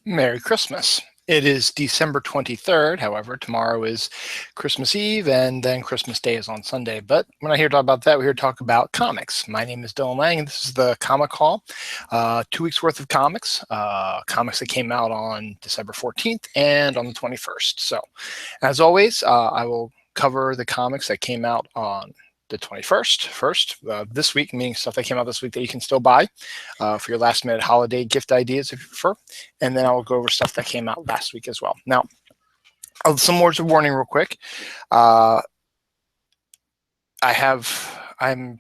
Merry Christmas. It is December 23rd. However, tomorrow is Christmas Eve, and then Christmas Day is on Sunday. But we're not here to talk about that. We're here to talk about comics. My name is Dylan Lang, and this is the Comic Call. 2 weeks worth of comics, comics that came out on December 14th and on the 21st. So, as always, I will cover the comics that came out on the 21st first, this week, meaning stuff that came out this week that you can still buy for your last minute holiday gift ideas if you prefer. And then I will go over stuff that came out last week as well. Now, some words of warning real quick. I'm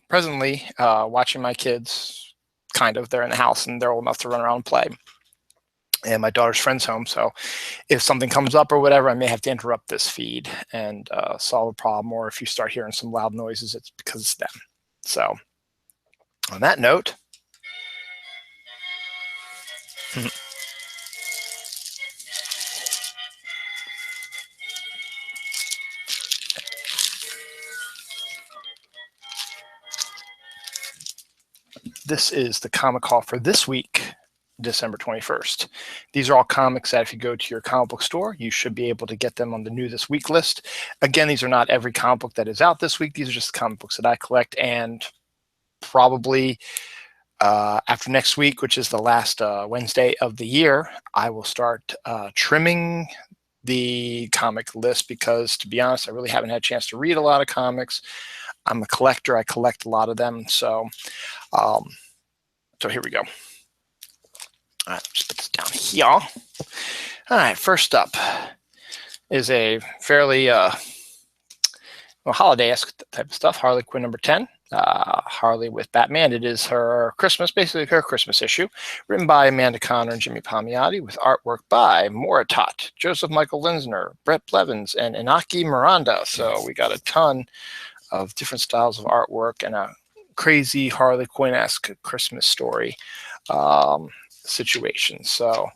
presently watching my kids, kind of. They're in the house and they're old enough to run around and play. And my daughter's friend's home, so if something comes up or whatever, I may have to interrupt this feed and solve a problem, or if you start hearing some loud noises, it's because it's them. So on that note, this is the Comic Call for this week, December 21st. These are all comics that if you go to your comic book store, you should be able to get them on the New This Week list. Again, these are not every comic book that is out this week. These are just comic books that I collect, and probably after next week, which is the last Wednesday of the year, I will start trimming the comic list because, to be honest, I really haven't had a chance to read a lot of comics. I'm a collector. I collect a lot of them. So here we go. All right, just put this down here. All right, first up is a fairly holiday-esque type of stuff. Harley Quinn number 10. Harley with Batman. It is her Christmas, basically her Christmas issue, written by Amanda Conner and Jimmy Palmiotti, with artwork by Moritat, Joseph Michael Linsner, Brett Blevins, and Inaki Miranda. So we got a ton of different styles of artwork and a crazy Harley Quinn-esque Christmas story situation. So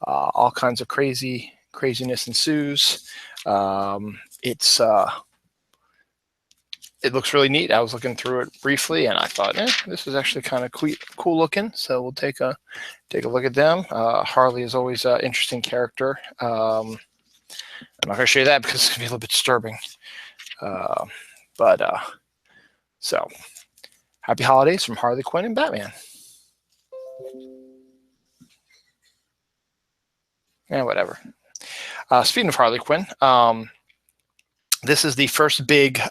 all kinds of craziness ensues. It looks really neat. I was looking through it briefly, and I thought, this is actually kind of cool looking. So we'll take a look at them. Harley is always an interesting character. I'm not going to show you that because it's going to be a little bit disturbing. So happy holidays from Harley Quinn and Batman. Whatever. Speaking of Harley Quinn, this is the first big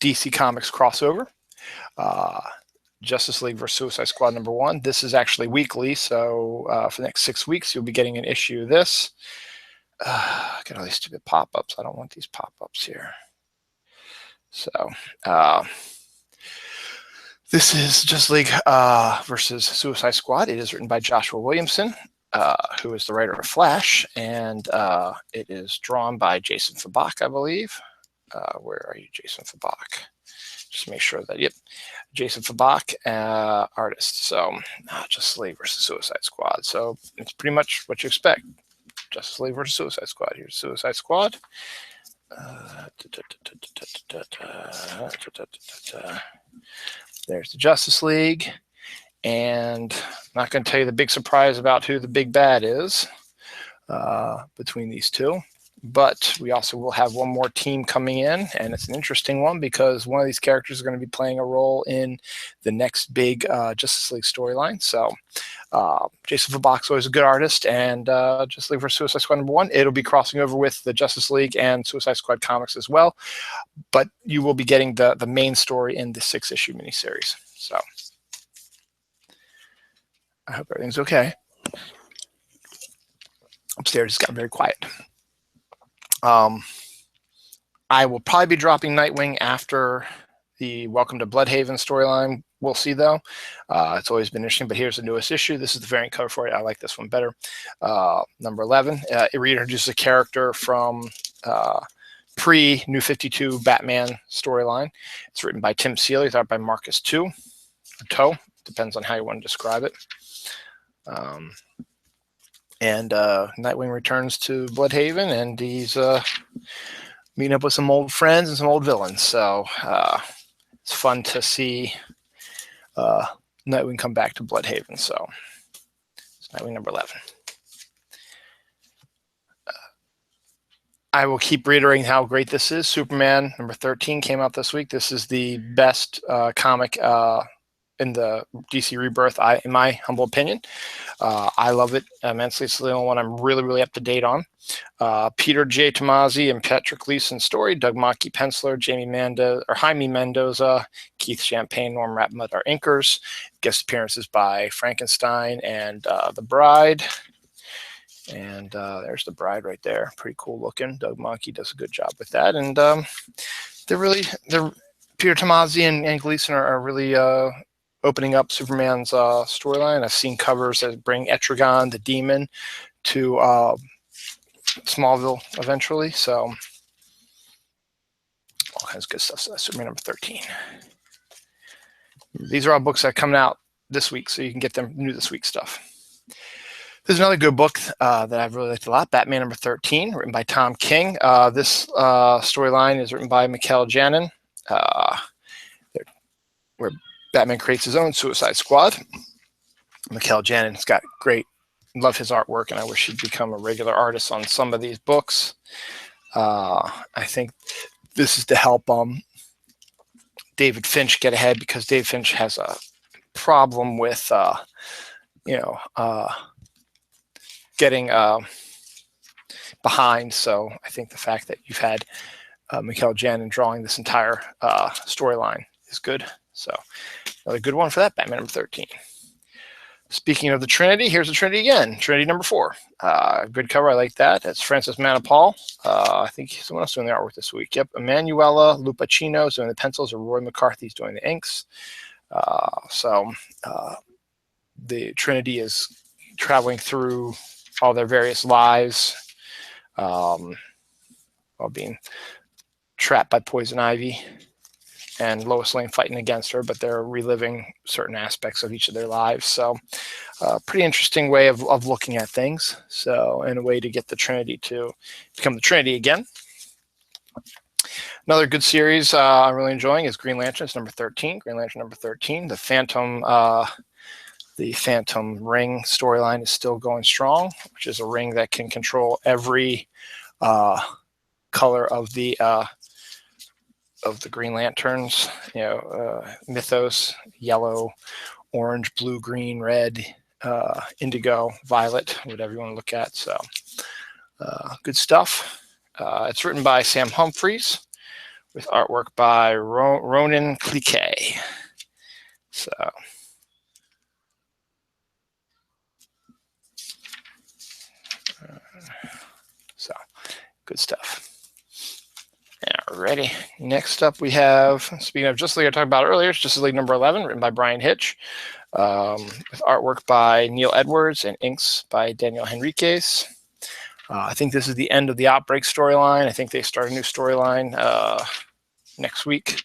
DC Comics crossover. Justice League vs. Suicide Squad number 1. This is actually weekly, so for the next 6 weeks, you'll be getting an issue of this. Get all these stupid pop-ups. I don't want these pop-ups here. So this is Justice League versus Suicide Squad. It is written by Joshua Williamson, who is the writer of Flash, and it is drawn by Jason Fabok, I believe. Where are you, Jason Fabok? Just make sure that, yep, Jason Fabok, artist. So Justice League versus Suicide Squad. So it's pretty much what you expect. Justice League versus Suicide Squad. Here's Suicide Squad. There's the Justice League. And I'm not going to tell you the big surprise about who the big bad is between these two. But we also will have one more team coming in, and it's an interesting one because one of these characters is going to be playing a role in the next big Justice League storyline. So Jason Fabok is always a good artist, and Justice League vs. Suicide Squad number 1, it'll be crossing over with the Justice League and Suicide Squad comics as well. But you will be getting the main story in the 6-issue miniseries. So I hope everything's okay. Upstairs it's gotten very quiet. I will probably be dropping Nightwing after the Welcome to Bloodhaven storyline. We'll see, though. It's always been interesting, but here's the newest issue. This is the variant cover for it. I like this one better. Number 11. It reintroduces a character from pre-New 52 Batman storyline. It's written by Tim Seeley, art by Marcus Toe. Depends on how you want to describe it. And Nightwing returns to Bloodhaven, and he's meeting up with some old friends and some old villains. So it's fun to see Nightwing come back to Bloodhaven. So it's Nightwing number 11. I will keep reiterating how great this is. Superman number 13 came out this week. This is the best comic in the DC Rebirth, in my humble opinion. I love it immensely. It's the only one I'm really up to date on. Peter J. Tomasi and Patrick Gleason story. Doug Mackey penciler. Jaime Mendoza, Keith Champagne, Norm Rapmut are inkers. Guest appearances by Frankenstein and The Bride. And there's The Bride right there. Pretty cool looking. Doug Mackey does a good job with that. And Peter Tomasi and Gleason are really opening up Superman's storyline. I've seen covers that bring Etrigan, the demon, to Smallville eventually. So all kinds of good stuff. So that's Superman number 13. These are all books that are coming out this week, so you can get them new this week stuff. There's another good book that I've really liked a lot, Batman number 13, written by Tom King. This storyline is written by Mikel Janin, where Batman creates his own Suicide Squad. Mikel Janin's got love his artwork, and I wish he'd become a regular artist on some of these books. I think this is to help David Finch get ahead, because David Finch has a problem with, getting behind. So I think the fact that you've had Mikel Janin drawing this entire storyline is good. So another good one for that, Batman number 13. Speaking of the Trinity, here's the Trinity again. Trinity number 4. Good cover. I like that. That's Francis Manapul. I think someone else doing the artwork this week. Yep. Emanuela Lupacino's doing the pencils, or Roy McCarthy's doing the inks. The Trinity is traveling through all their various lives while being trapped by Poison Ivy, and Lois Lane fighting against her, but they're reliving certain aspects of each of their lives. So pretty interesting way of looking at things. So, in a way to get the Trinity to become the Trinity again. Another good series I'm really enjoying is Green Lantern. It's number 13. Green Lantern number 13. The Phantom ring storyline is still going strong, which is a ring that can control every color of the Green Lanterns. Mythos: yellow, orange, blue, green, red, indigo, violet, whatever you want to look at. So good stuff. It's written by Sam Humphries with artwork by Ronan Cliquet. So good stuff. Alrighty. Next up, we have, speaking of Justice League, I talked about earlier, it's Justice League number 11, written by Brian Hitch, with artwork by Neil Edwards and inks by Daniel Henriquez. I think this is the end of the Outbreak storyline. I think they start a new storyline next week,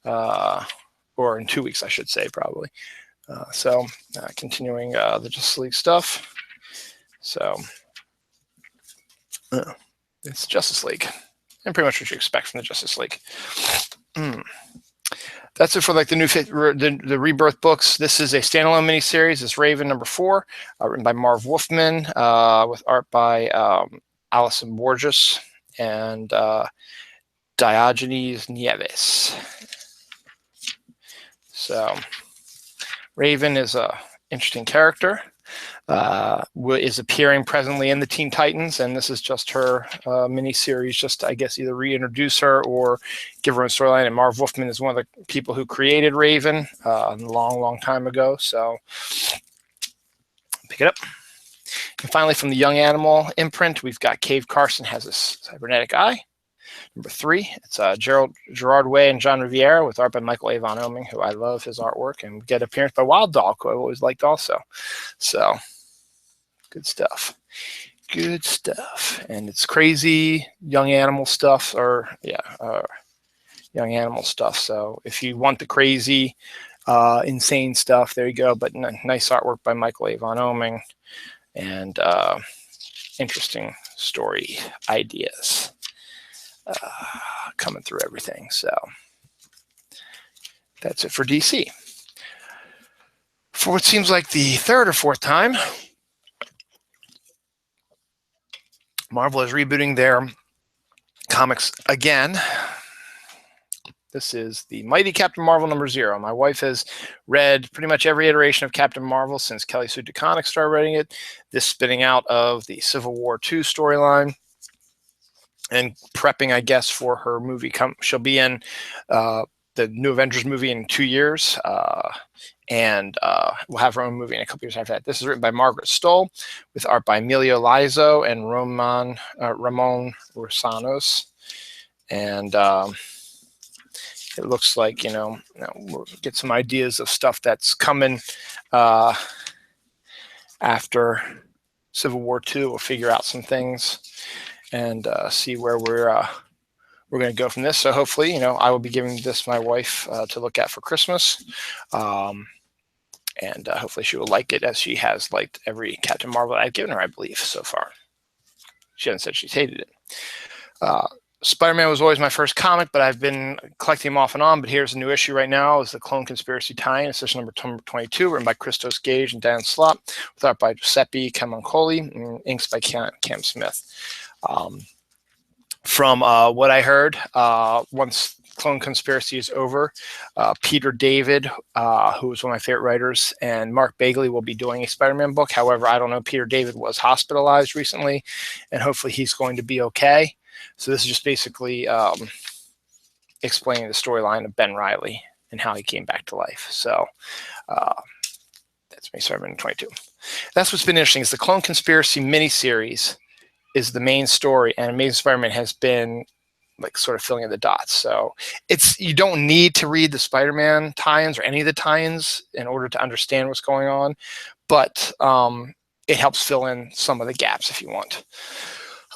or in 2 weeks, I should say, probably. Continuing the Justice League stuff. So it's Justice League, and pretty much what you expect from the Justice League. That's it for like the Rebirth books. This is a standalone miniseries. It's Raven number 4, written by Marv Wolfman, with art by Alison Borges and Diogenes Nieves. So Raven is a interesting character. Is appearing presently in the Teen Titans, and this is just her mini-series, just to, I guess, either reintroduce her or give her a storyline. And Marv Wolfman is one of the people who created Raven a long time ago, so pick it up. And finally, from the Young Animal imprint, we've got Cave Carson Has a Cybernetic Eye. Number 3, it's Gerard Way and John Riviera, with art by Michael Avon Oeming, who I love his artwork, and we get appearance by Wild Dog, who I've always liked also. So good stuff. Good stuff. And it's crazy Young Animal stuff, Young Animal stuff. So if you want the crazy, insane stuff, there you go. But nice artwork by Michael Avon Oeming, and interesting story ideas coming through everything. So that's it for DC. For what seems like the 3rd or 4th time, Marvel is rebooting their comics again. This is the Mighty Captain Marvel #0. My wife has read pretty much every iteration of Captain Marvel since Kelly Sue DeConnick started writing it. This spinning out of the Civil War II storyline and prepping, I guess, for her movie. She'll be in the new Avengers movie in 2 years, and we'll have her own movie in a couple years after that. This is written by Margaret Stohl, with art by Emilio Lizo and Ramon Rosanos. And it looks like, we'll get some ideas of stuff that's coming after Civil War II. We'll figure out some things and see where we're going to go from this. So hopefully, I will be giving this my wife to look at for Christmas. And hopefully she will like it, as she has liked every Captain Marvel I've given her, I believe, so far. She hasn't said she's hated it. Spider-Man was always my first comic, but I've been collecting them off and on. But here's a new issue right now. It's the Clone Conspiracy tie-in. It's issue number 22, written by Christos Gage and Dan Slott, with art by Giuseppe Camuncoli, and inks by Cam Smith. From what I heard, once Clone Conspiracy is over, Peter David, who is one of my favorite writers, and Mark Bagley will be doing a Spider-Man book. However, I don't know. Peter David was hospitalized recently, and hopefully he's going to be okay. So this is just basically explaining the storyline of Ben Reilly and how he came back to life. So that's me, Spider-Man 22. That's what's been interesting, is the Clone Conspiracy miniseries is the main story, and Amazing Spider-Man has been like sort of filling in the dots. So you don't need to read the Spider-Man tie-ins or any of the tie-ins in order to understand what's going on, but it helps fill in some of the gaps if you want.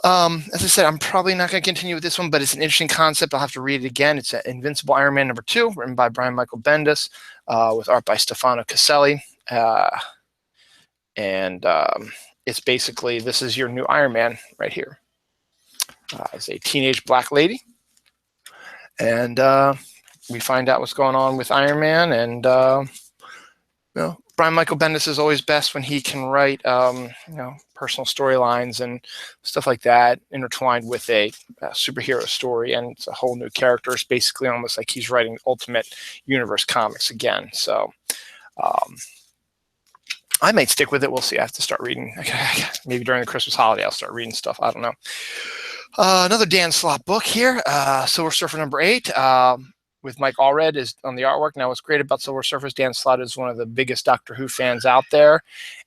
As I said, I'm probably not going to continue with this one, but it's an interesting concept. I'll have to read it again. It's Invincible Iron Man #2, written by Brian Michael Bendis, with art by Stefano Caselli. And it's basically, this is your new Iron Man right here. As a teenage black lady. And we find out what's going on with Iron Man. And, Brian Michael Bendis is always best when he can write, personal storylines and stuff like that intertwined with a superhero story, and it's a whole new character. It's basically almost like he's writing Ultimate Universe comics again. So I might stick with it. We'll see. I have to start reading. Maybe during the Christmas holiday, I'll start reading stuff. I don't know. Another Dan Slott book here, Silver Surfer #8. With Mike Allred is on the artwork. Now, what's great about Silver Surfer is Dan Slott is one of the biggest Doctor Who fans out there,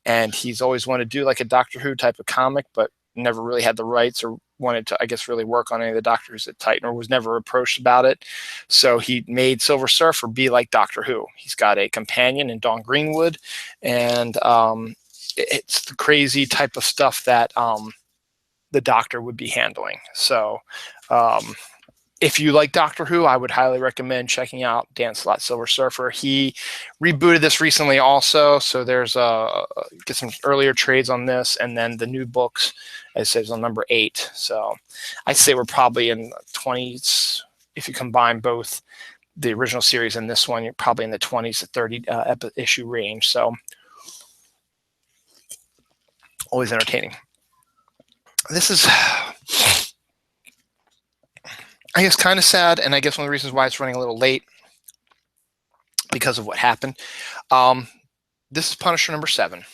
and he's always wanted to do like a Doctor Who type of comic, but never really had the rights or wanted to, I guess, really work on any of the Doctors at Titan, or was never approached about it. So he made Silver Surfer be like Doctor Who. He's got a companion in Dawn Greenwood, and it's the crazy type of stuff that the Doctor would be handling. So if you like Doctor Who, I would highly recommend checking out Dan Slott Silver Surfer. He rebooted this recently also, so there's get some earlier trades on this, and then the new books, as it says, on #8. So I'd say we're probably in the 20s. If you combine both the original series and this one, you're probably in the 20s to 30 issue range. So always entertaining. This is, I guess, kind of sad, and I guess one of the reasons why it's running a little late because of what happened. This is Punisher #7.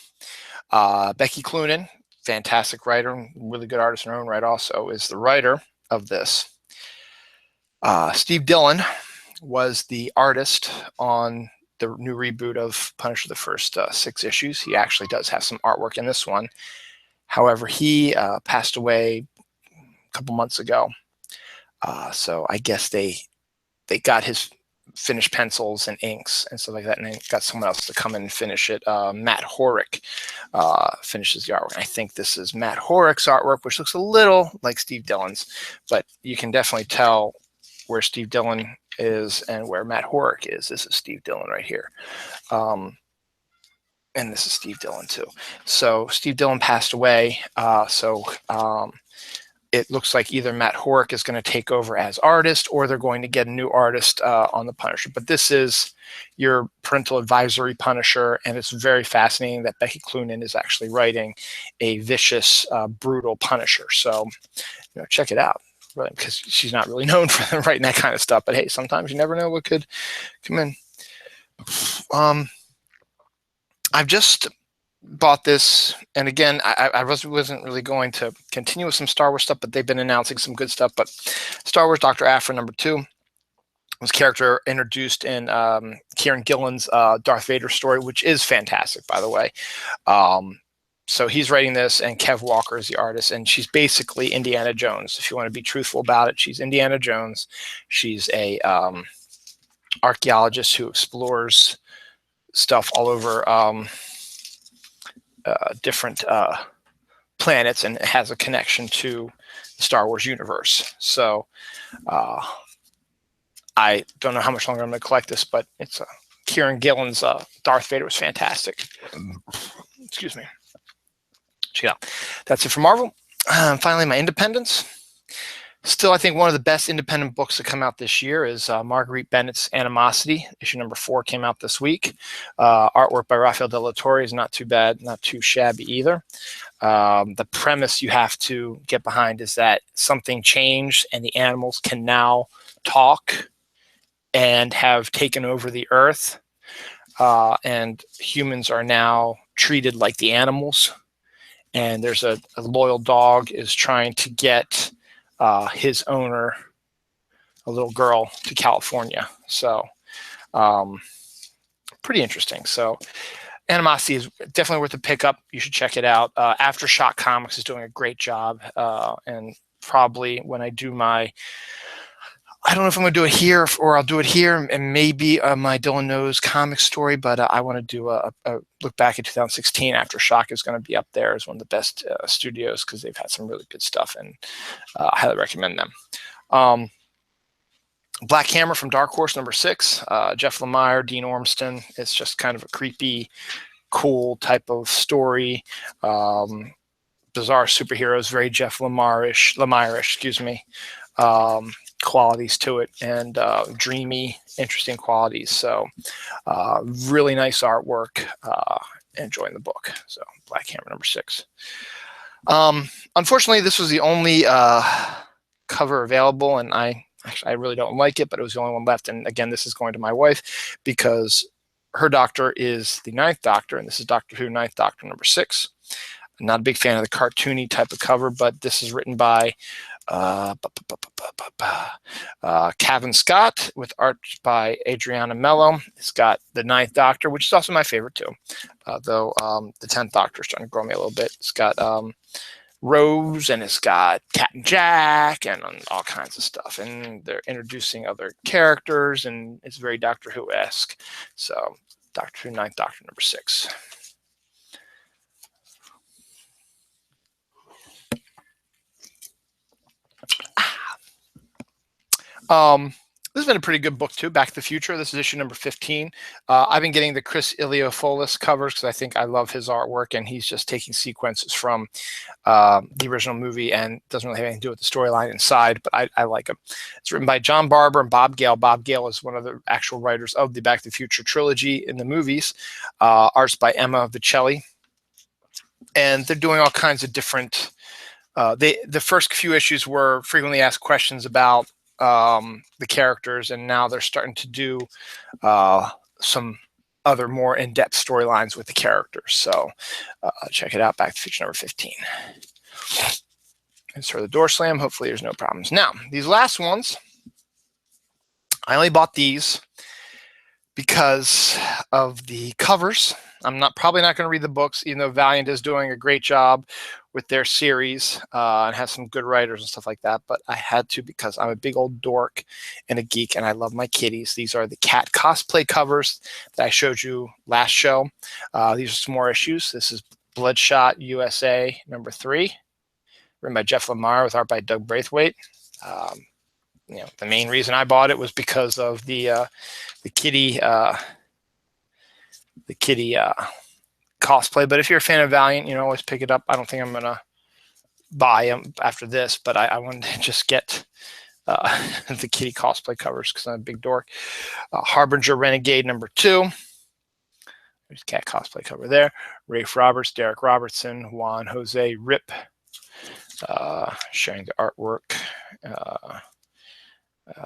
Becky Cloonan, fantastic writer, really good artist in her own right also, is the writer of this. Steve Dillon was the artist on the new reboot of Punisher, the first 6 issues. He actually does have some artwork in this one. However, he passed away a couple months ago. So I guess they got his finished pencils and inks and stuff like that, and they got someone else to come in and finish it. Matt Horick finishes the artwork. I think this is Matt Horick's artwork, which looks a little like Steve Dillon's, but you can definitely tell where Steve Dillon is and where Matt Horick is. This is Steve Dillon right here. And this is Steve Dillon too. So Steve Dillon passed away. It looks like either Matt Horick is going to take over as artist, or they're going to get a new artist on the Punisher. But this is your parental advisory Punisher, and it's very fascinating that Becky Cloonan is actually writing a vicious, brutal Punisher. So, check it out. really, because she's not really known for writing that kind of stuff. But hey, sometimes you never know what could come in. I've just bought this, and again, I wasn't really going to continue with some Star Wars stuff, but they've been announcing some good stuff. But Star Wars Dr. Aphra #2 was character introduced in Kieran Gillen's Darth Vader story, which is fantastic, by the way. So he's writing this, and Kev Walker is the artist, and she's basically Indiana Jones. If you want to be truthful about it, she's Indiana Jones. She's a archaeologist who explores stuff all over different planets, and it has a connection to the Star Wars universe. So I don't know how much longer I'm going to collect this, but it's Kieran Gillen's Darth Vader was fantastic. Excuse me. Check it out. That's it for Marvel. Finally, my independents. Still, I think one of the best independent books to come out this year is Marguerite Bennett's Animosity. Issue #4 came out this week. Artwork by Rafael de la Torre is not too bad, not too shabby either. The premise you have to get behind is that something changed and the animals can now talk and have taken over the earth. And humans are now treated like the animals. And there's a loyal dog is trying to get his owner, a little girl, to California. So pretty interesting. So Animosity is definitely worth a pickup. You should check it out. Aftershock Comics is doing a great job. And probably when I do my, I don't know if I'm going to do it here or I'll do it here, and maybe my Dylan Knows comic story, but I want to do a look back at 2016. Aftershock is going to be up there as one of the best studios because they've had some really good stuff, and I highly recommend them. Black Hammer from Dark Horse #6, Jeff Lemire, Dean Ormston. It's just kind of a creepy, cool type of story. Bizarre superheroes, very Jeff Lemire-ish, excuse me. Qualities to it, and dreamy, interesting qualities. So really nice artwork. Enjoying the book. So Black Hammer #6. Unfortunately, this was the only cover available, and I really don't like it, but it was the only one left. And again, this is going to my wife because her doctor is the 9th Doctor, and this is Doctor Who 9th Doctor #6. I'm not a big fan of the cartoony type of cover, but this is written by Cavan Scott with art by Adriana Mello. It's got the 9th Doctor, which is also my favorite too, though the 10th Doctor is trying to grow me a little bit. It's got Rose, and it's got Cat and Jack, and all kinds of stuff, and they're introducing other characters, and it's very Doctor Who-esque. So Doctor Who 9th Doctor #6. This has been a pretty good book too. Back to the Future. This is issue #15. I've been getting the Chris Iliopoulos covers because I think I love his artwork, and he's just taking sequences from the original movie and doesn't really have anything to do with the storyline inside, but I like him. It's written by John Barber and Bob Gale. Bob Gale is one of the actual writers of the Back to the Future trilogy in the movies. Arts by Emma Vicelli. And they're doing all kinds of different, the first few issues were frequently asked questions about the characters, and now they're starting to do some other more in-depth storylines with the characters. So check it out, Back to the Future #15. And sort of the door slam. Hopefully there's no problems. Now, these last ones, I only bought these because of the covers. I'm probably not going to read the books, even though Valiant is doing a great job with their series and has some good writers and stuff like that. But I had to because I'm a big old dork and a geek, and I love my kitties. These are the cat cosplay covers that I showed you last show. These are some more issues. This is Bloodshot USA #3, written by Jeff Lemire with art by Doug Braithwaite. The main reason I bought it was because of the kitty cosplay. But if you're a fan of Valiant, always pick it up. I don't think I'm gonna buy them after this, but I wanted to just get the kitty cosplay covers because I'm a big dork. Harbinger Renegade #2. There's cat cosplay cover there. Rafe Roberts, Derek Robertson, Juan Jose Rip sharing the artwork.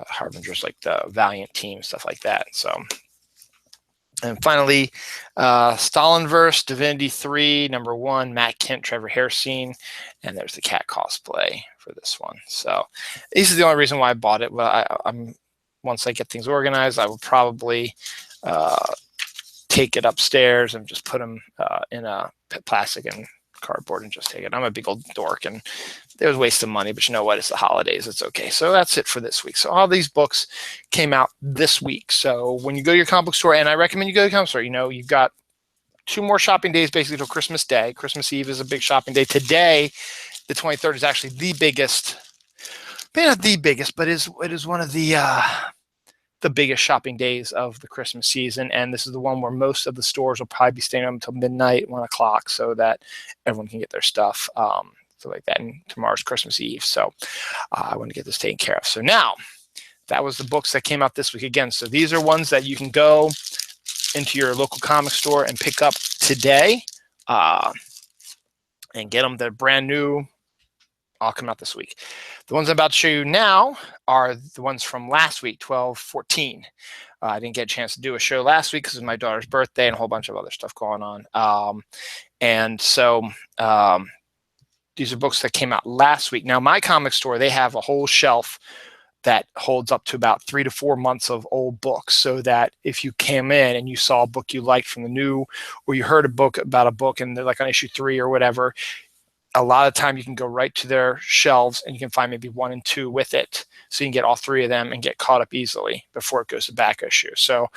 Harbinger's like the Valiant team, stuff like that. So, and finally, Stalinverse, Divinity 3, #1, Matt Kent, Trevor Hairsine, and there's the cat cosplay for this one. So this is the only reason why I bought it. Well, I'm once I get things organized, I will probably take it upstairs and just put them in a plastic and cardboard and just take it. I'm a big old dork, and it was a waste of money, but you know what? It's the holidays. It's okay. So that's it for this week. So all these books came out this week. So when you go to your comic book store, and I recommend you go to the comic store, you've got 2 more shopping days basically till Christmas Day. Christmas Eve is a big shopping day. Today, the 23rd, is actually the biggest, maybe not the biggest, but it is one of the biggest shopping days of the Christmas season, and this is the one where most of the stores will probably be staying open until midnight, 1 o'clock, so that everyone can get their stuff, so like that. And tomorrow's Christmas Eve, so I want to get this taken care of. So now, that was the books that came out this week again. So these are ones that you can go into your local comic store and pick up today, and get them. They're brand new. All come out this week. The ones I'm about to show you now are the ones from last week, 12/14. I didn't get a chance to do a show last week because it was my daughter's birthday and a whole bunch of other stuff going on. And so these are books that came out last week. Now, my comic store, they have a whole shelf that holds up to about 3 to 4 months of old books, so that if you came in and you saw a book you liked from the new, or you heard about a book and they're like on issue 3 or whatever, a lot of time you can go right to their shelves and you can find maybe 1 and 2 with it. So you can get all 3 of them and get caught up easily before it goes to back issue. So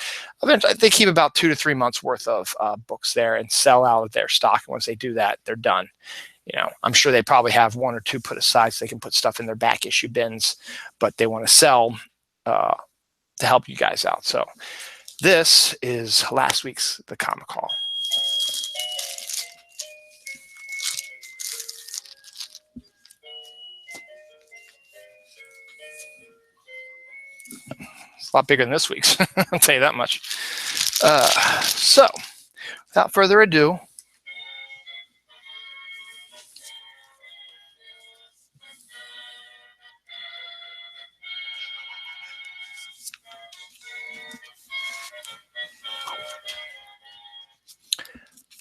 eventually they keep about 2 to 3 months worth of books there and sell out of their stock. And once they do that, they're done. I'm sure they probably have 1 or 2 put aside so they can put stuff in their back issue bins, but they want to sell to help you guys out. So this is last week's The Comic Haul. It's a lot bigger than this week's, I'll tell you that much. So, without further ado,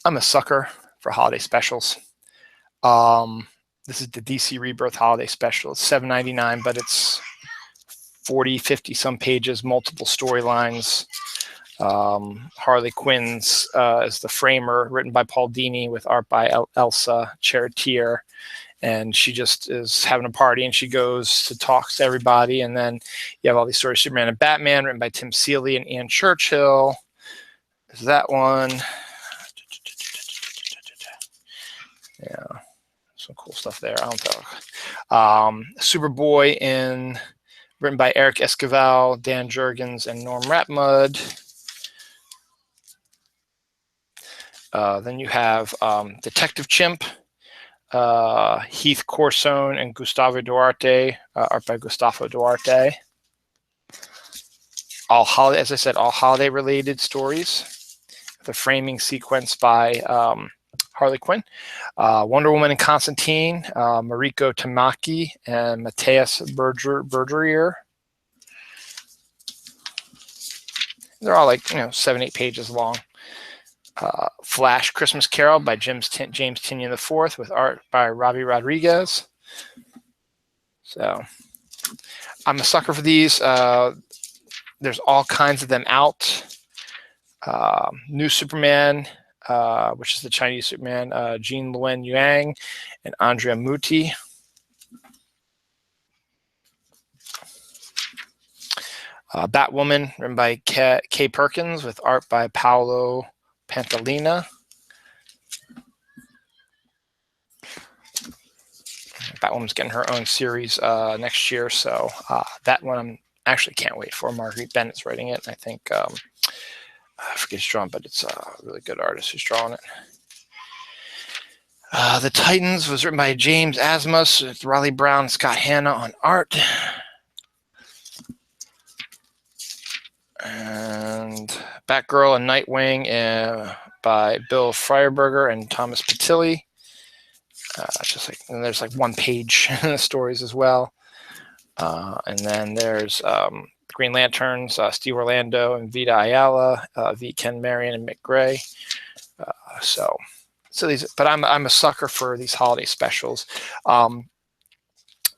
I'm a sucker for holiday specials. This is the DC Rebirth Holiday Special. It's $7.99, but it's 40, 50 some pages, multiple storylines. Harley Quinn's is the framer, written by Paul Dini with art by Elsa Charretier. And she just is having a party and she goes to talk to everybody. And then you have all these stories, Superman and Batman, written by Tim Seeley and Ann Churchill. There's that one. Yeah, some cool stuff there. I don't know. Superboy written by Eric Esquivel, Dan Jurgens, and Norm Ratmud. Then you have Detective Chimp, Heath Corsone and Gustavo Duarte, art by Gustavo Duarte. All holiday, as I said, all holiday-related stories. The framing sequence by Harley Quinn, Wonder Woman and Constantine, Mariko Tamaki and Matthias Bergerier. They're all like 7-8 pages long. Flash Christmas Carol by James Tynion IV with art by Robbie Rodriguez. So I'm a sucker for these. There's all kinds of them out. New Superman, which is the Chinese Superman, Jean Luen Yang and Andrea Muti. Batwoman, written by Kay Perkins with art by Paolo Pantalina. Batwoman's getting her own series next year, so that one I actually can't wait for. Marguerite Bennett's writing it. I think I forget who's drawing, but it's a really good artist who's drawing it. The Titans was written by James Asmus with Riley Brown and Scott Hanna on art. And Batgirl and Nightwing by Bill Fryerberger and Thomas Patilli. And there's like one page stories as well. And then there's Green Lanterns, Steve Orlando and Vita Ayala, V. Ken Marion and Mick Gray. So these, but I'm a sucker for these holiday specials.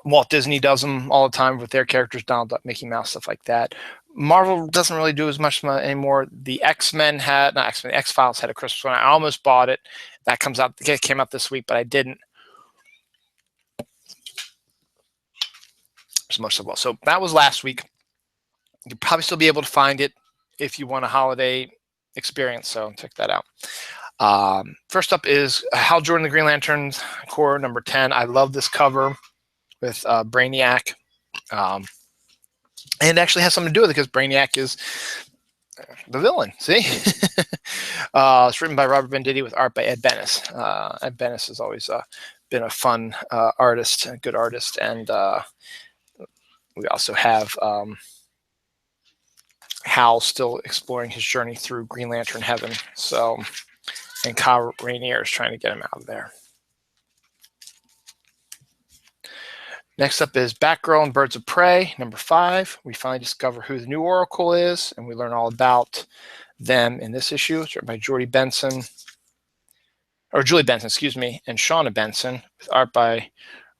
Walt Disney does them all the time with their characters, Donald Duck, Mickey Mouse, stuff like that. Marvel doesn't really do as much anymore. The X-Men had, not X-Men, the X-Files had a Christmas one. I almost bought it. That came out this week, but I didn't. So much so well. So that was last week. You'll probably still be able to find it if you want a holiday experience. So check that out. First up is Hal Jordan, the Green Lantern Corps, number 10. I love this cover with Brainiac. And it actually has something to do with it because Brainiac is the villain. See? It's written by Robert Venditti with art by Ed Benes. Ed Benes has always been a fun artist, a good artist. And we also have Hal still exploring his journey through Green Lantern heaven. So, and Kyle Rayner is trying to get him out of there. Next up is Batgirl and Birds of Prey, number 5. We finally discover who the new Oracle is, and we learn all about them in this issue. It's written by Julie Benson, and Shauna Benson, with art by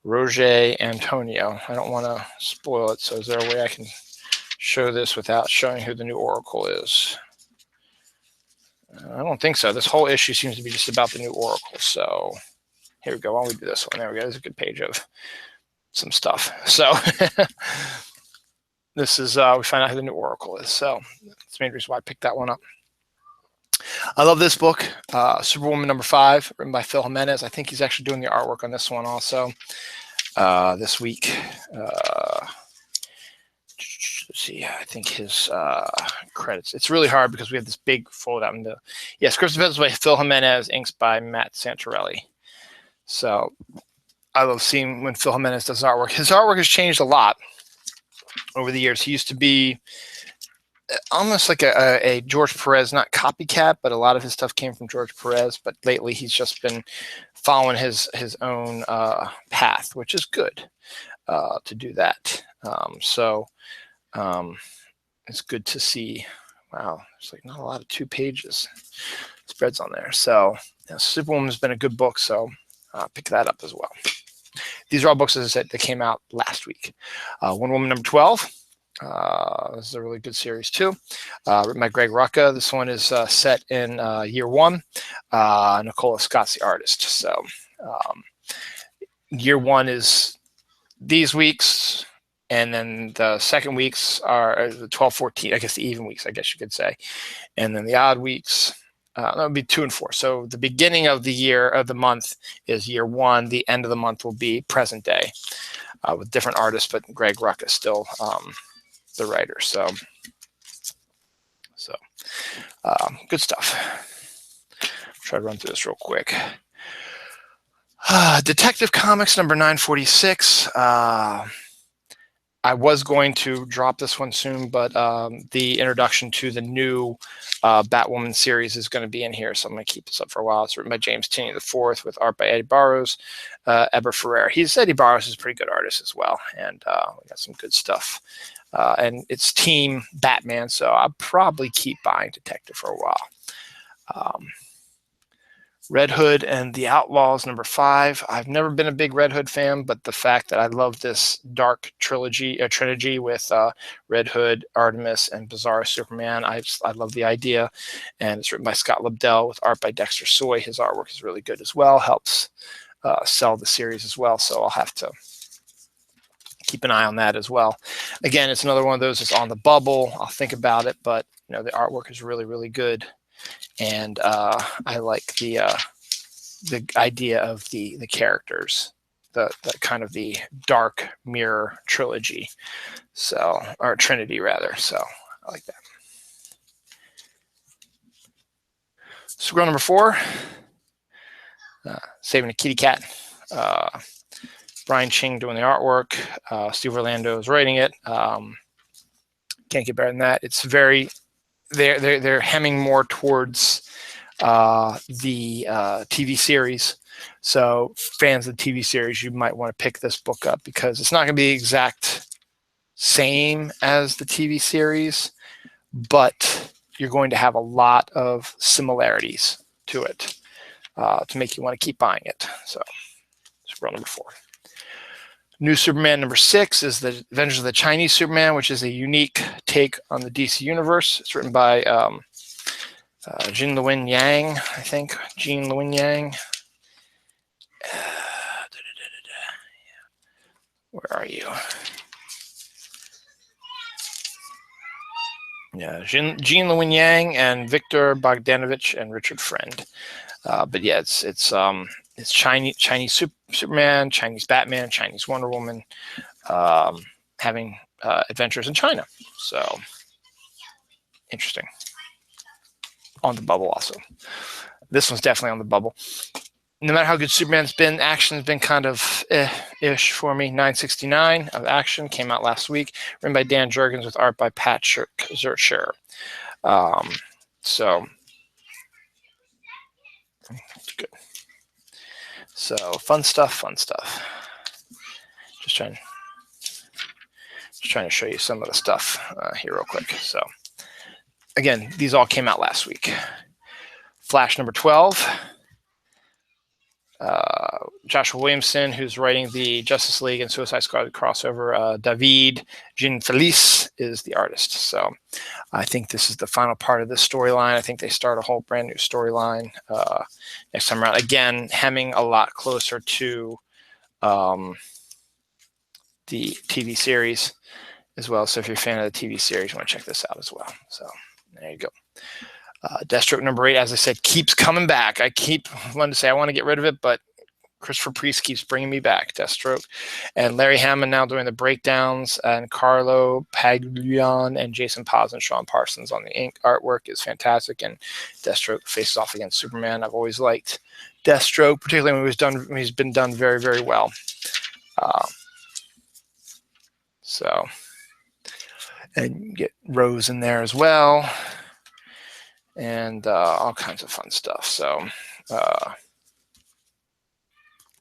Roger Antonio. I don't want to spoil it, so is there a way I can show this without showing who the new Oracle is? I don't think so. This whole issue seems to be just about the new Oracle. So here we go. Why don't we do this one? There we go. There's a good page of some stuff. So this is, we find out who the new Oracle is. So that's the main reason why I picked that one up. I love this book, Superwoman number 5, written by Phil Jimenez. I think he's actually doing the artwork on this one also this week. Let's see, I think his credits. It's really hard because we have this big fold out. Scripts by Phil Jimenez, inks by Matt Santorelli. So I love seeing when Phil Jimenez does artwork. His artwork has changed a lot over the years. He used to be almost like a George Perez, not copycat, but a lot of his stuff came from George Perez. But lately he's just been following his own path, which is good to do that. It's good to see. Wow, there's like not a lot of 2 pages spreads on there. So Superwoman's been a good book, so pick that up as well. These are all books, as I said, that came out last week. Wonder Woman number 12. This is a really good series too. Written by Greg Rucka. This one is set in year 1. Nicola Scott's the artist. So year 1 is these weeks, and then the second weeks are the 12, 14, I guess the even weeks, I guess you could say. And then the odd weeks, that would be 2 and 4. So the beginning of the year, of the month, is year 1. The end of the month will be present day with different artists, but Greg Rucka is still the writer. So good stuff. Try to run through this real quick. Detective Comics number 946. I was going to drop this one soon, but the introduction to the new Batwoman series is going to be in here, so I'm going to keep this up for a while. It's written by James Tinney IV with art by Eddie Barrows, Eber Ferrer. Eddie Barrows is a pretty good artist as well, and we got some good stuff. And it's Team Batman, so I'll probably keep buying Detective for a while. Red Hood and the Outlaws number 5. I've never been a big Red Hood fan, but the fact that I love this dark trilogy with Red Hood, Artemis, and Bizarro Superman, I love the idea. And it's written by Scott Lobdell with art by Dexter Soy. His artwork is really good as well. Helps sell the series as well, so I'll have to keep an eye on that as well. Again, it's another one of those that's on the bubble. I'll think about it, but the artwork is really, really good. And I like the idea of the characters, the kind of the Dark Mirror trilogy, or Trinity rather. So I like that. Supergirl number 4, Saving a Kitty Cat. Brian Ching doing the artwork. Steve Orlando is writing it. Can't get better than that. It's very. They're hemming more towards the TV series. So fans of the TV series, you might want to pick this book up because it's not going to be the exact same as the TV series, but you're going to have a lot of similarities to it to make you want to keep buying it. So, Supergirl number 4. New Superman number 6 is the Adventures of the Chinese Superman, which is a unique take on the DC universe. It's written by Jin Lewin Yang, I think. Jean Lewin Yang. Where are you? Yeah, Jean Lewin Yang and Victor Bogdanovich and Richard Friend. But yeah, it's Chinese Superman, Chinese Batman, Chinese Wonder Woman, having adventures in China. So interesting. On the bubble also. This one's definitely on the bubble. No matter how good Superman's been, action's been kind of ish for me. 969 of action came out last week, written by Dan Jurgens with art by Patrick Zurcher. So good. So fun stuff. Just trying to show you some of the stuff here real quick. So again, these all came out last week. Flash number 12. Joshua Williamson, who's writing the Justice League and Suicide Squad crossover. David Jean-Felice is the artist. So I think this is the final part of this storyline. I think they start a whole brand new storyline next time around. Again, hemming a lot closer to the TV series as well. So if you're a fan of the TV series, you want to check this out as well. So there you go. Deathstroke number 8, as I said, keeps coming back. I keep wanting to say I want to get rid of it, but Christopher Priest keeps bringing me back. Deathstroke. And Larry Hammond now doing the breakdowns, and Carlo Paglion and Jason Paz and Sean Parsons on the ink artwork is fantastic. And Deathstroke faces off against Superman. I've always liked Deathstroke, particularly when he's been done very, very well. And you get Rose in there as well. And all kinds of fun stuff. So,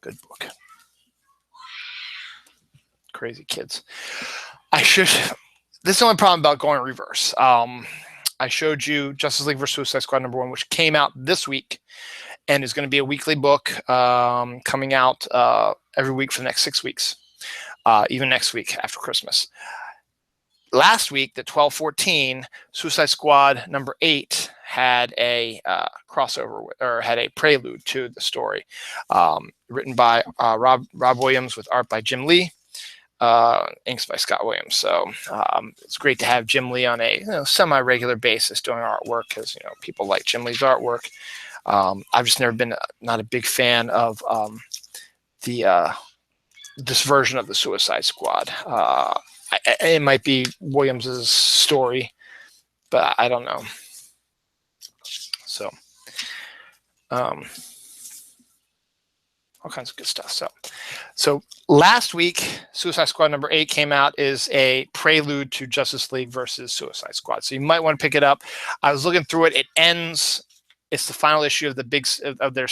good book. Crazy kids. This is the only problem about going reverse. I showed you Justice League vs. Suicide Squad number 1, which came out this week and is going to be a weekly book coming out every week for the next 6 weeks, even next week after Christmas. Last week, the 12/14, Suicide Squad number 8 had a crossover or had a prelude to the story, written by Rob Williams with art by Jim Lee, inks by Scott Williams. So it's great to have Jim Lee on a semi-regular basis doing artwork because people like Jim Lee's artwork. I've just never been not a big fan of this version of the Suicide Squad. It might be Williams's story, but I don't know. So, all kinds of good stuff. So last week, Suicide Squad number 8 came out, is a prelude to Justice League versus Suicide Squad. So you might want to pick it up. I was looking through it. It ends. It's the final issue of their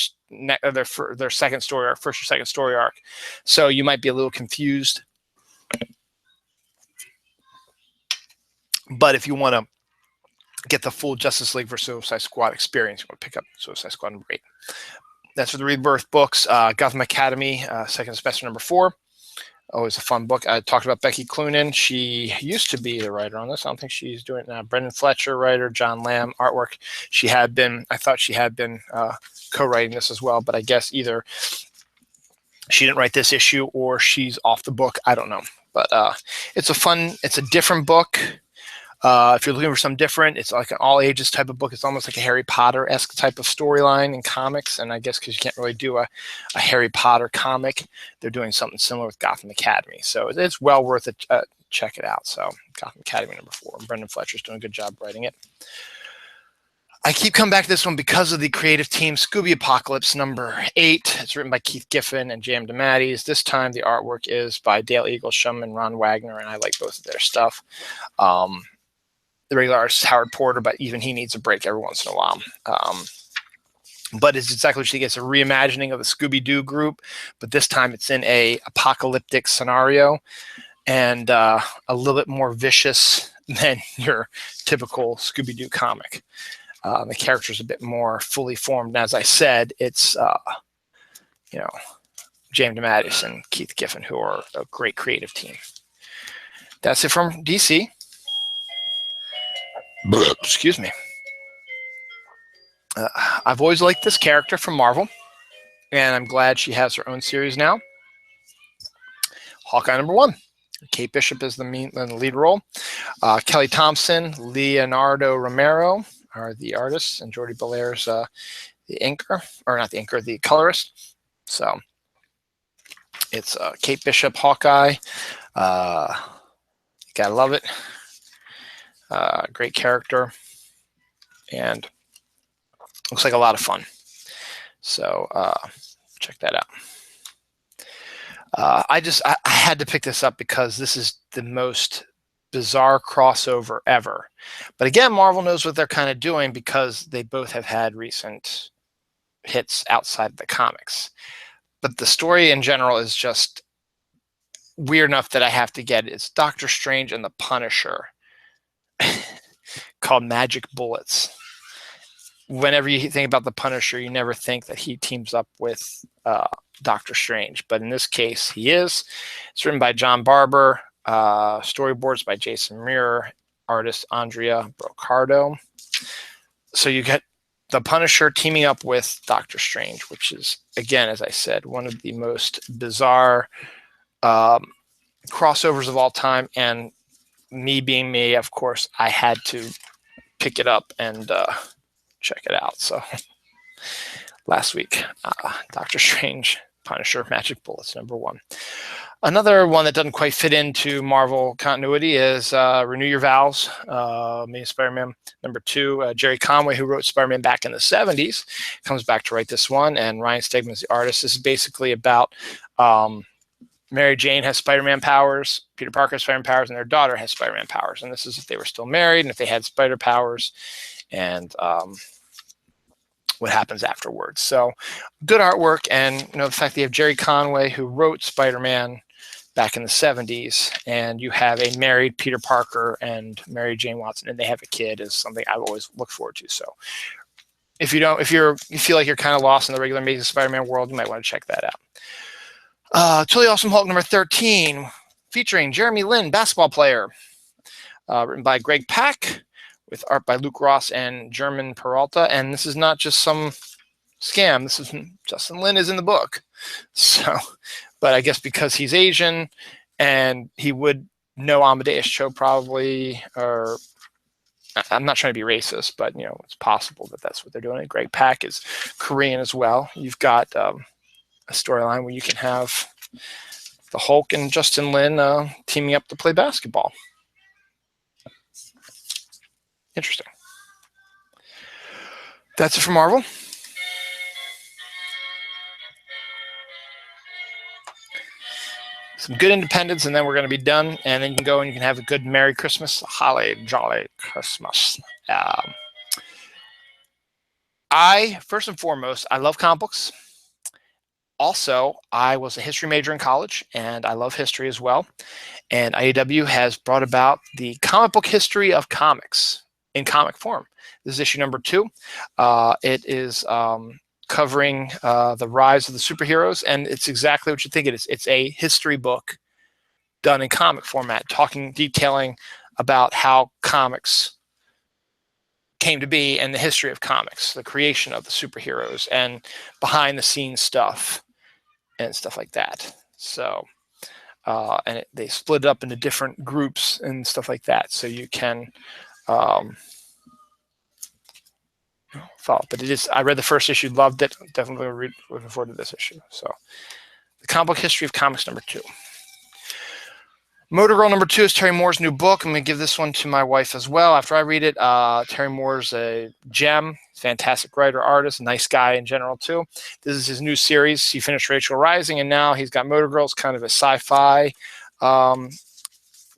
second story arc, first or second story arc. So you might be a little confused. But if you want to get the full Justice League versus Suicide Squad experience, you want to pick up Suicide Squad number 8. That's for the Rebirth books. Gotham Academy, second semester number 4. Always a fun book. I talked about Becky Cloonan. She used to be the writer on this. I don't think she's doing it now. Brendan Fletcher, writer. John Lamb, artwork. I thought she had been co-writing this as well, but I guess either she didn't write this issue or she's off the book. I don't know. But it's a different book. If you're looking for something different, it's like an all ages type of book. It's almost like a Harry Potter-esque type of storyline in comics. And I guess because you can't really do a Harry Potter comic, they're doing something similar with Gotham Academy. So it's well worth it. Check it out. So Gotham Academy number 4. And Brendan Fletcher's doing a good job writing it. I keep coming back to this one because of the creative team. Scooby Apocalypse number 8. It's written by Keith Giffen and J.M. DeMatteis. This time the artwork is by Dale Eaglesham and Ron Wagner, and I like both of their stuff. The regular artist is Howard Porter, but even he needs a break every once in a while. But it's exactly what she gets, a reimagining of the Scooby-Doo group, but this time it's in a apocalyptic scenario. and a little bit more vicious than your typical Scooby-Doo comic. The character's a bit more fully formed. And as I said, it's James DeMatteis and Keith Giffen, who are a great creative team. That's it from DC. Excuse me. I've always liked this character from Marvel, and I'm glad she has her own series now. Hawkeye #1. Kate Bishop is the lead role. Kelly Thompson, Leonardo Romero are the artists, and Jordi Belaire's the inker, or not the inker, the colorist. So it's Kate Bishop, Hawkeye. Gotta love it. Great character, and looks like a lot of fun. So check that out. I had to pick this up because this is the most bizarre crossover ever. But again, Marvel knows what they're kind of doing because they both have had recent hits outside the comics. But the story in general is just weird enough that I have to get it. It's Doctor Strange and the Punisher called Magic Bullets. Whenever you think about the Punisher, you never think that he teams up with Doctor Strange, but in this case, he is. It's written by John Barber, storyboards by Jason Muir, artist Andrea Brocardo. So you get the Punisher teaming up with Doctor Strange, which is, again, as I said, one of the most bizarre crossovers of all time. And me being me, of course, I had to pick it up and check it out. So last week, Doctor Strange, Punisher, Magic Bullets #1. Another one that doesn't quite fit into Marvel continuity is Renew Your Vows, Amazing Spider-Man #2. Jerry Conway, who wrote Spider-Man back in the 70s, comes back to write this one, and Ryan Stegman is the artist. This is basically about Mary Jane has Spider-Man powers, Peter Parker has Spider-Man powers, and their daughter has Spider-Man powers. And this is if they were still married and if they had spider powers, and what happens afterwards. So good artwork, and the fact that you have Jerry Conway, who wrote Spider-Man back in the 70s, and you have a married Peter Parker and Mary Jane Watson, and they have a kid, is something I've always looked forward to. So if you feel like you're kind of lost in the regular Amazing Spider-Man world, you might want to check that out. Totally Awesome Hulk #13, featuring Jeremy Lin, basketball player, written by Greg Pak, with art by Luke Ross and German Peralta. And this is not just some scam. This is Justin Lin is in the book. So, but I guess because he's Asian and he would know Amadeus Cho probably, or I'm not trying to be racist, but it's possible that that's what they're doing. And Greg Pak is Korean as well. You've got a storyline where you can have the Hulk and Justin Lin teaming up to play basketball. Interesting. That's it for Marvel. Some good independents, and then we're going to be done. And then you can go and you can have a good Merry Christmas, holly jolly Christmas. First and foremost, I love comic books. Also, I was a history major in college, and I love history as well. And IDW has brought about the comic book history of comics in comic form. This is issue #2. It is covering the rise of the superheroes, and it's exactly what you think it is. It's a history book done in comic format, detailing about how comics came to be and the history of comics, the creation of the superheroes, and behind the scenes stuff and stuff like that. So, and they split it up into different groups and stuff like that, so you can follow. But it is. I read the first issue, loved it. Definitely looking forward to this issue. So, the comic book history of comics #2. Motor Girl #2 is Terry Moore's new book. I'm going to give this one to my wife as well after I read it. Terry Moore's a gem, fantastic writer, artist, nice guy in general too. This is his new series. He finished Rachel Rising, and now he's got Motor Girls, kind of a sci-fi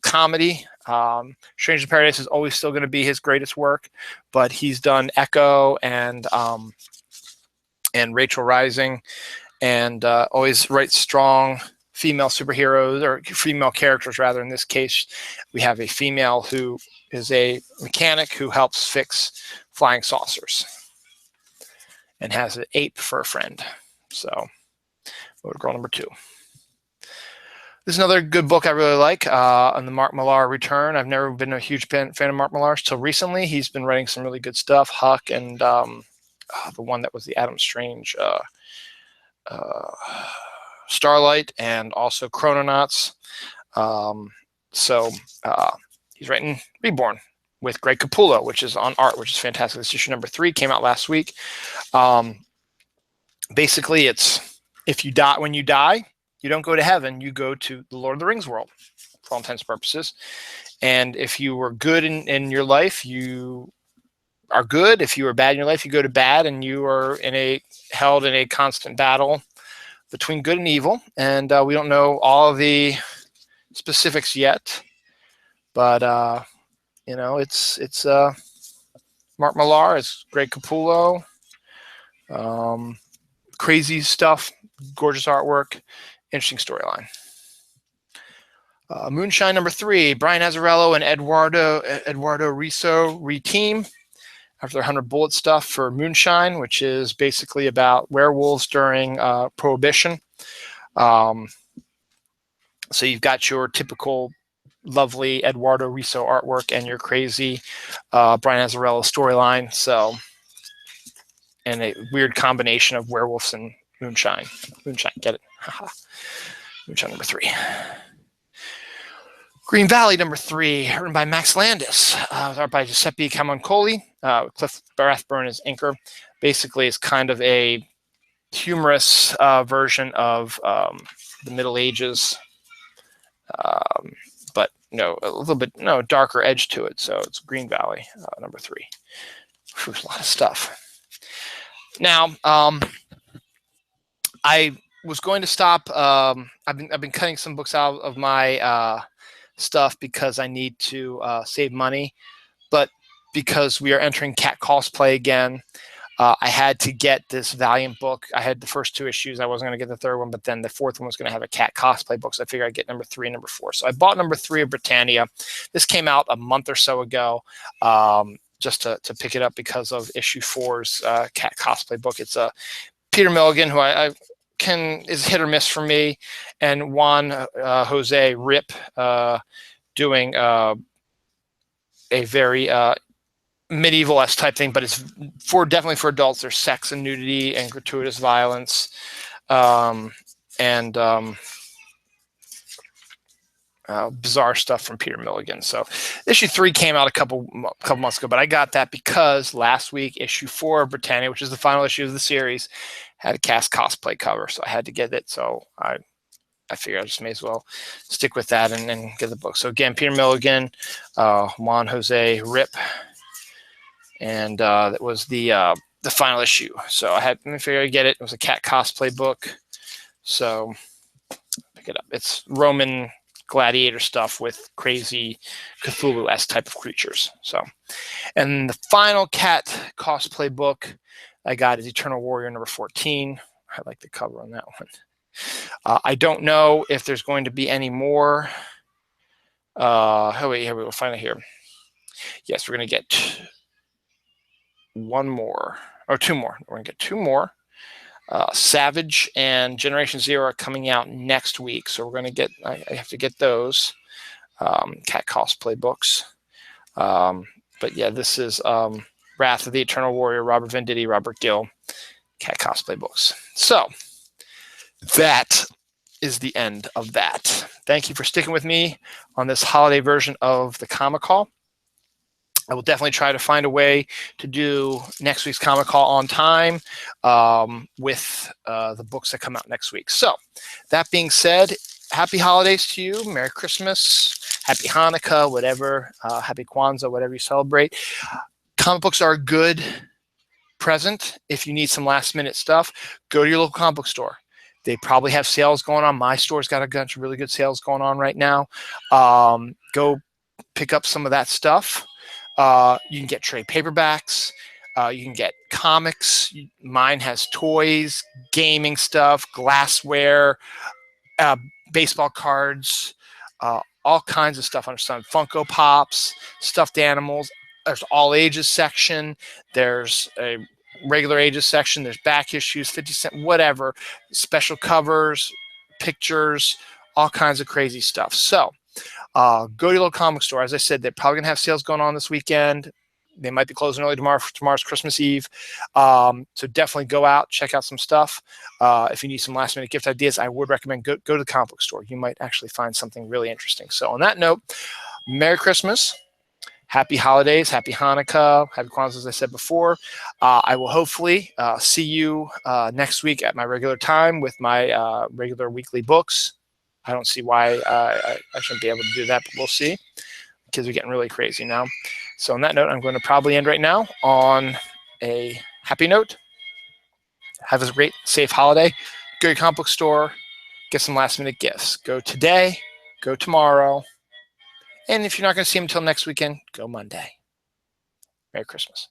comedy. Stranger in Paradise is always still going to be his greatest work, but he's done Echo and Rachel Rising, and always writes strong female superheroes, or female characters rather. In this case, we have a female who is a mechanic who helps fix flying saucers and has an ape for a friend. So, girl number 2. This is another good book I really like, on the Mark Millar return. I've never been a huge fan of Mark Millar till recently. He's been writing some really good stuff. Huck and the one that was the Adam Strange, Starlight, and also Chrononauts. He's writing Reborn with Greg Capullo, which is on art, which is fantastic. This issue number 3 came out last week. Basically, it's if you die, when you die, you don't go to heaven, you go to the Lord of the Rings world, for all intents and purposes. And if you were good in your life, you are good. If you were bad in your life, you go to bad, and you are held in a constant battle between good and evil. And we don't know all of the specifics yet, but it's Mark Millar, it's Greg Capullo, crazy stuff, gorgeous artwork, interesting storyline. Moonshine number 3, Brian Azzarello and Eduardo Risso re-team after their 100 Bullet stuff for Moonshine, which is basically about werewolves during Prohibition. So you've got your typical lovely Eduardo Risso artwork and your crazy Brian Azzarello storyline. So, and a weird combination of werewolves and moonshine. Moonshine, get it? Moonshine number 3. Green Valley number 3, written by Max Landis, art by Giuseppe Camuncoli, Cliff Rathburn is inker. Basically, it's kind of a humorous version of the Middle Ages, but a little bit darker edge to it. So it's Green Valley number 3. There's a lot of stuff. Now, I was going to stop. I've been cutting some books out of my stuff because I need to save money, but because we are entering cat cosplay again, I had to get this Valiant book. I had the first 2 issues. I wasn't going to get the 3rd one, but then the 4th one was going to have a cat cosplay book. So I figured I'd get number 3 and number 4. So I bought number 3 of Britannia. This came out a month or so ago, just to pick it up because of issue 4's cat cosplay book. It's Peter Milligan, who is hit or miss for me, and Juan Jose Rip doing a very medieval-esque type thing, but it's definitely for adults. There's sex and nudity and gratuitous violence, and bizarre stuff from Peter Milligan. So issue 3 came out a couple months ago, but I got that because last week issue 4 of Britannia, which is the final issue of the series, had a cast cosplay cover, so I had to get it. So I figured I just may as well stick with that and get the book. So again, Peter Milligan, Juan Jose Rip, and that was the final issue. So I figured I'd get it. It was a cat cosplay book, so pick it up. It's Roman gladiator stuff with crazy Cthulhu-esque type of creatures. So, and the final cat cosplay book I got is Eternal Warrior number 14. I like the cover on that one. I don't know if there's going to be any more. Here we will find it here. Yes, we're going to get 1 more, or 2 more. We're going to get 2 more. Savage and Generation Zero are coming out next week, so we're going to get. I have to get those cat cosplay books. But yeah, this is Wrath of the Eternal Warrior, Robert Venditti, Robert Gill, cat cosplay books. So that is the end of that. Thank you for sticking with me on this holiday version of the Comic Call. I will definitely try to find a way to do next week's Comic Call on time with the books that come out next week. So that being said, happy holidays to you. Merry Christmas, happy Hanukkah, whatever, happy Kwanzaa, whatever you celebrate. Comic books are a good present. If you need some last minute stuff, go to your local comic book store. They probably have sales going on. My store's got a bunch of really good sales going on right now. Go pick up some of that stuff. You can get trade paperbacks. You can get comics. Mine has toys, gaming stuff, glassware, baseball cards, all kinds of stuff on some Funko Pops, stuffed animals. There's all ages section. There's a regular ages section. There's back issues, 50 cent, whatever, special covers, pictures, all kinds of crazy stuff. So go to your local comic store. As I said, they're probably going to have sales going on this weekend. They might be closing early tomorrow. Tomorrow's Christmas Eve. So definitely go out, check out some stuff. If you need some last minute gift ideas, I would recommend go to the comic book store. You might actually find something really interesting. So on that note, Merry Christmas. Happy holidays, happy Hanukkah, happy Kwanzaa, as I said before. I will hopefully see you next week at my regular time with my regular weekly books. I don't see why I shouldn't be able to do that, but we'll see. Kids are getting really crazy now. So on that note, I'm going to probably end right now on a happy note. Have a great, safe holiday. Go to your comic book store, get some last minute gifts. Go today, go tomorrow. And if you're not going to see them until next weekend, go Monday. Merry Christmas.